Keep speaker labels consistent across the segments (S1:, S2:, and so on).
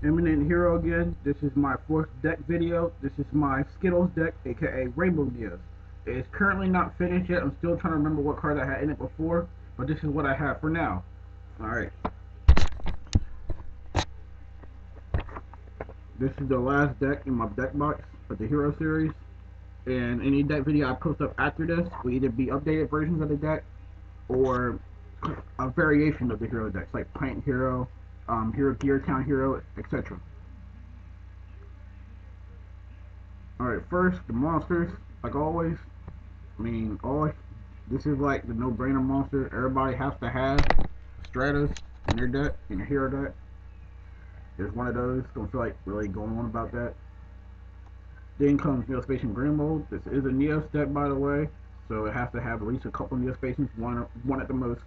S1: Eminent Hero again. This is my fourth deck video. This is my Skittles deck, aka Rainbow Neos. It's currently not finished yet. I'm still trying to remember what cards I had in it before, but this is what I have for now. Alright, this is the last deck in my deck box of the Hero series. And any deck video I post up after this will either be updated versions of the deck or a variation of the Hero decks, like Plant Hero, Hero Gear Town Hero, etc. Alright, first, the monsters, like always. I mean, this is like the no-brainer monster. Everybody has to have Stratus in their deck, in their hero deck. There's one of those. Don't feel like really going on about that. Then comes neo-spacian green mode. This is a Neos deck, by the way, so it has to have at least a couple neo-spacians, one at the most.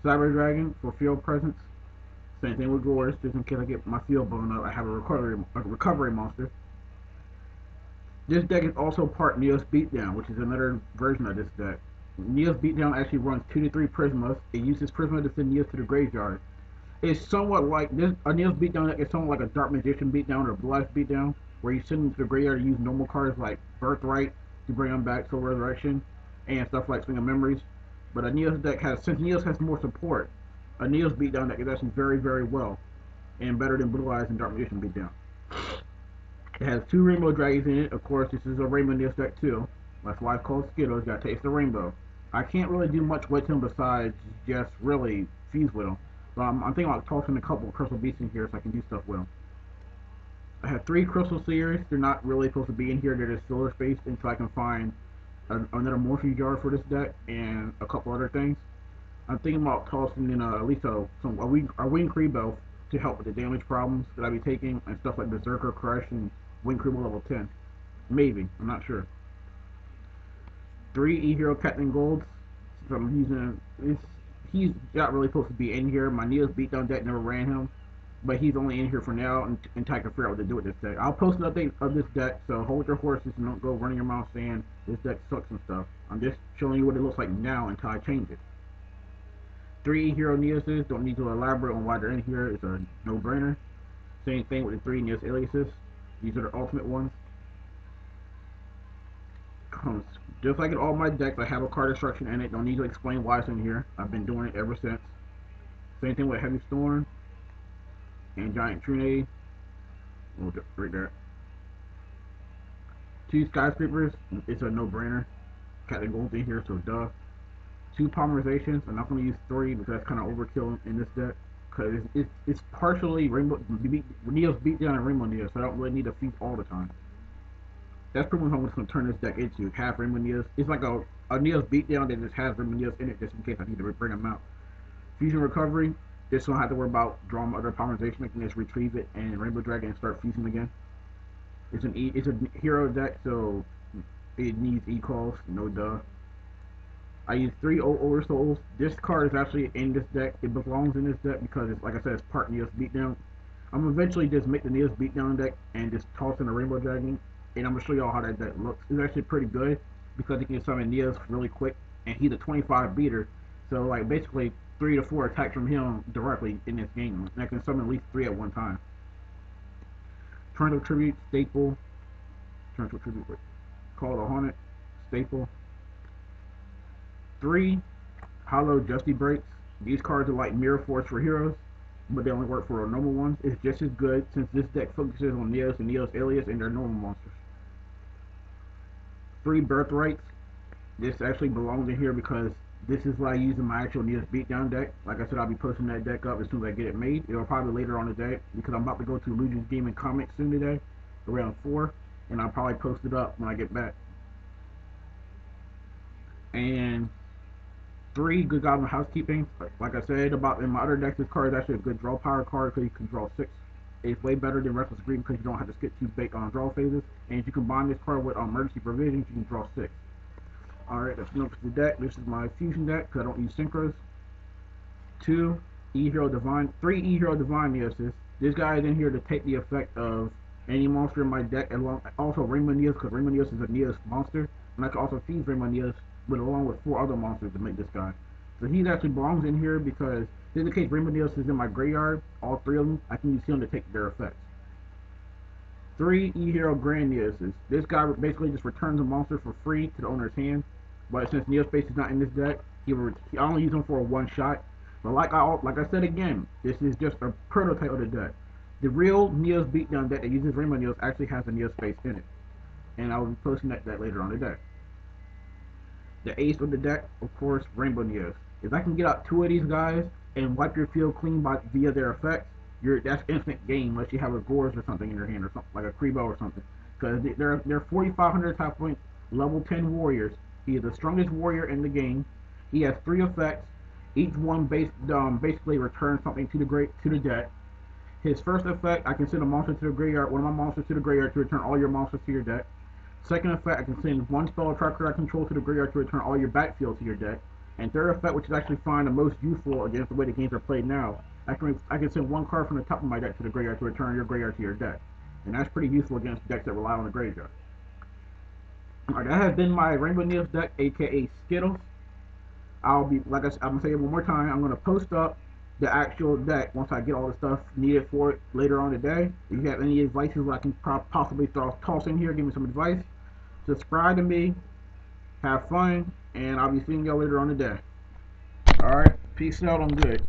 S1: Cyber Dragon for field presence. Same thing with Gores, just in case I get my field blown up. I have a recovery monster. This deck is also part Neos Beatdown, which is another version of this deck. Neos Beatdown actually runs 2 to 3 Prismas. It uses Prisma to send Neos to the graveyard. It's somewhat like this. A Neos Beatdown deck is somewhat like a Dark Magician Beatdown or Blast Beatdown, where you send them to the graveyard to use normal cards like Birthright to bring them back, Soul Resurrection, and stuff like Swing of Memories. But a Neos deck since Neos has more support, a Neos Beatdown deck is actually very, very well and better than Blue Eyes and Dark Magician Beatdown. It has 2 Rainbow Dragons in it. Of course, this is a Rainbow Neos deck too. That's why it's called Skittles. Gotta taste the rainbow. I can't really do much with him besides just really fuse with him. But I'm thinking about tossing a couple of Crystal Beasts in here so I can do stuff with him. I have 3 Crystal Seers. They're not really supposed to be in here. They're just filler spaced until I can find another Morphin Jar for this deck and a couple other things. I'm thinking about tossing in at least a Wing Krebo to help with the damage problems that I be taking and stuff like Berserker Crush and Wing Krebo level 10. Maybe, I'm not sure. 3 E-Hero Captain Golds. So I'm using he's not really supposed to be in here. My Neos Beatdown deck never ran him, but he's only in here for now until I can figure out what to do with this deck. I'll post an update of this deck, so hold your horses and don't go running your mouth saying this deck sucks and stuff. I'm just showing you what it looks like now until I change it. 3 Hero Neoses, don't need to elaborate on why they're in here. It's a no-brainer. Same thing with the 3 Neos Aliases. These are the ultimate ones. Just like in all my decks, I have a card instruction in it. Don't need to explain why it's in here. I've been doing it ever since. Same thing with Heavy Storm and Giant Trunade. Right there. 2 Skyscrapers. It's a no-brainer. Captain Gold's in here, so duh. 2 Polymerizations. I'm not going to use 3 because that's kind of overkill in this deck. Because it's partially Rainbow Neos Beatdown and Rainbow Neos, so I don't really need to feed all the time. That's pretty much what I'm just going to turn this deck into. Half Rainbow Neos. It's like a Neos Beatdown that just has Rainbow Neos in it just in case I need to bring them out. Fusion Recovery. This one I have to worry about drawing other polymerization. I can just retrieve it and Rainbow Dragon and start fusing again. It's a hero deck, so it needs E-calls. No duh. I use 3 Oversouls. This card is actually in this deck. It belongs in this deck because, it's, like I said, it's part Neos Beatdown. I'm eventually just make the Neos Beatdown deck and just toss in a Rainbow Dragon, and I'm gonna show y'all how that deck looks. It's actually pretty good because it can summon Neos really quick, and he's a 25 beater, so like basically 3 to 4 attacks from him directly in this game, and I can summon at least 3 at one time. Torrential Tribute, staple. Torrential Tribute, Call the Haunted, staple. 3 Hollow Dusty Breaks. These cards are like Mirror Force for heroes, but they only work for normal ones. It's just as good since this deck focuses on Neos and Neos Alias and their normal monsters. 3 Birthrights. This actually belongs in here because this is what I use in my actual Neos Beatdown deck. Like I said, I'll be posting that deck up as soon as I get it made. It'll probably later on today because I'm about to go to Illusions Game and Comics soon today, around 4, and I'll probably post it up when I get back. And 3 Good Goblin Housekeeping. Like I said about in my other decks, this card is actually a good draw power card because you can draw 6. It's way better than Restless Green because you don't have to skip 2 bait on draw phases. And if you combine this card with Emergency Provisions, you can draw 6. Alright, that's enough for the deck. This is my fusion deck because I don't use synchros. 2 E-Hero Divine, 3 E-Hero Divine Neosis. This guy is in here to take the effect of any monster in my deck, and also Rainbow Neos because Rainbow Neos is a Neos monster, and I can also fuse Rainbow Neos along with 4 other monsters to make this guy. So he actually belongs in here because in the case Rainbow Neos is in my graveyard, all three of them, I can use him to take their effects. 3 E-Hero Grand Neoses. This guy basically just returns a monster for free to the owner's hand. But since Neo-Space is not in this deck, I only use him for a one shot. But like I said again, this is just a prototype of the deck. The real Neos Beatdown deck that uses Rainbow Neos actually has a Neo-Space in it. And I will be posting that later on the deck. The ace of the deck, of course, Rainbow Neos. If I can get out 2 of these guys and wipe your field clean via their effects, that's instant game unless you have a Gores or something in your hand or something like a Krebo or something. Because they're 4,500 attack points, level 10 warriors. He is the strongest warrior in the game. He has 3 effects. Each one basically returns something to the deck. His first effect, I can send a monster to the graveyard, one of my monsters to the graveyard to return all your monsters to your deck. Second effect, I can send one spell or tracker I control to the graveyard to return all your backfield to your deck. And third effect, which is actually find the most useful against the way the games are played now, I can send one card from the top of my deck to the graveyard to return your graveyard to your deck. And that's pretty useful against decks that rely on the graveyard. Alright, that has been my Rainbow Neos deck, aka Skittles. I'll be, like I'm gonna say it one more time, I'm gonna post up the actual deck once I get all the stuff needed for it later on today. If you have any advices that I can possibly toss in here, give me some advice. Subscribe to me, have fun, and I'll be seeing y'all later on today. Alright, peace out, I'm good.